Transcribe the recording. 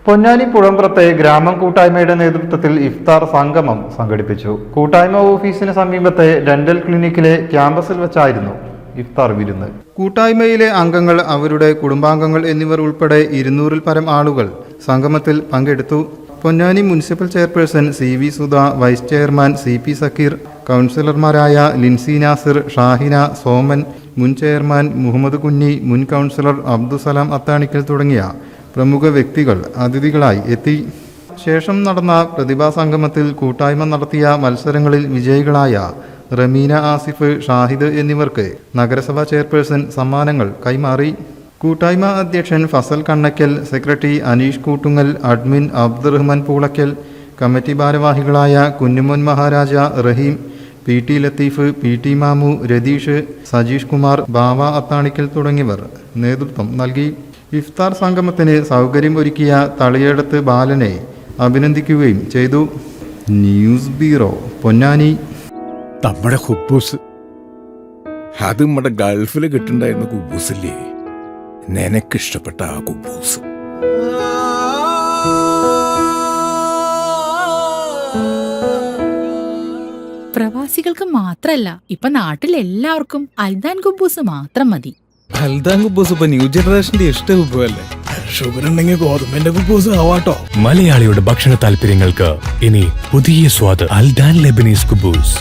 പൊന്നാനി പുഴമ്പ്രത്തെ ഗ്രാമം കൂട്ടായ്മയുടെ നേതൃത്വത്തിൽ ഇഫ്താർ സംഗമം സംഘടിപ്പിച്ചു. കൂട്ടായ്മ ഓഫീസിന് സമീപത്തെ ഡെന്റൽ ക്ലിനിക്കിലെ ക്യാമ്പസിൽ വെച്ചായിരുന്നു ഇഫ്താർ വിരുന്ന്. കൂട്ടായ്മയിലെ അംഗങ്ങൾ, അവരുടെ കുടുംബാംഗങ്ങൾ എന്നിവർ ഉൾപ്പെടെ 200-ൽ പരം ആളുകൾ സംഗമത്തിൽ പങ്കെടുത്തു. Ponnani municipal chairperson CV Sudha, vice chairman CP Sakkeer, കൗൺസിലർമാരായ ലിൻസി നാസിർ, ഷാഹിന, സോമൻ, മുൻ ചെയർമാൻ മുഹമ്മദ് കുഞ്ഞി, മുൻ കൗൺസിലർ അബ്ദുസലാം അത്താണിക്കൽ തുടങ്ങിയ പ്രമുഖ വ്യക്തികൾ അതിഥികളായി എത്തി. ശേഷം നടന്ന പ്രതിഭാ സംഗമത്തിൽ കൂട്ടായ്മ നടത്തിയ മത്സരങ്ങളിൽ വിജയികളായ റമീന ആസിഫ്, ഷാഹിദ് എന്നിവർക്ക് നഗരസഭാ ചെയർപേഴ്സൺ സമ്മാനങ്ങൾ കൈമാറി. കൂട്ടായ്മ അധ്യക്ഷൻ Fazal Kannakkal, secretary Aneesh Koottungal, admin Abdurahman Poolakkal, committee ഭാരവാഹികളായ കുഞ്ഞുമോൻ മഹാരാജ, റഹീം, PT ലത്തീഫ്, PT മാമു, രതീഷ്, സജീഷ് കുമാർ, ബാവ അത്താണിക്കൽ തുടങ്ങിയവർ നേതൃത്വം നൽകി. ഇഫ്താർ സംഗമത്തിന് സൗകര്യം ഒരുക്കിയ തളിയേടത്ത് ബാലനെ അഭിനന്ദിക്കുകയും ചെയ്തു. News bureau, Ponnani. നമ്മുടെ കുബൂസ്, അത് നമ്മുടെ ഗൾഫിൽ കിട്ടുണ്ടായിരുന്ന കുബൂസില്ലേ, നിനക്കിഷ്ടപ്പെട്ട ആ കുബൂസ്. പ്രവാസികൾക്ക് മാത്രല്ല, ഇപ്പൊ നാട്ടിൽ എല്ലാവർക്കും അൽദാൻ കുബൂസ് മാത്രം മതി. അൽദാൻ കുബൂസ് ഇപ്പൊ ന്യൂ ജനറേഷന്റെ ഇഷ്ട കുബുവല്ലേ. ഷുഗർ ഉണ്ടെങ്കിൽ ഗോതമ്പിന്റെ കുബൂസ് ആവാട്ടോ. മലയാളിയുടെ ഭക്ഷണ താല്പര്യങ്ങൾക്ക് ഇനി പുതിയ സ്വാദ്. അൽദാൻ ലെബനീസ് കുബൂസ്.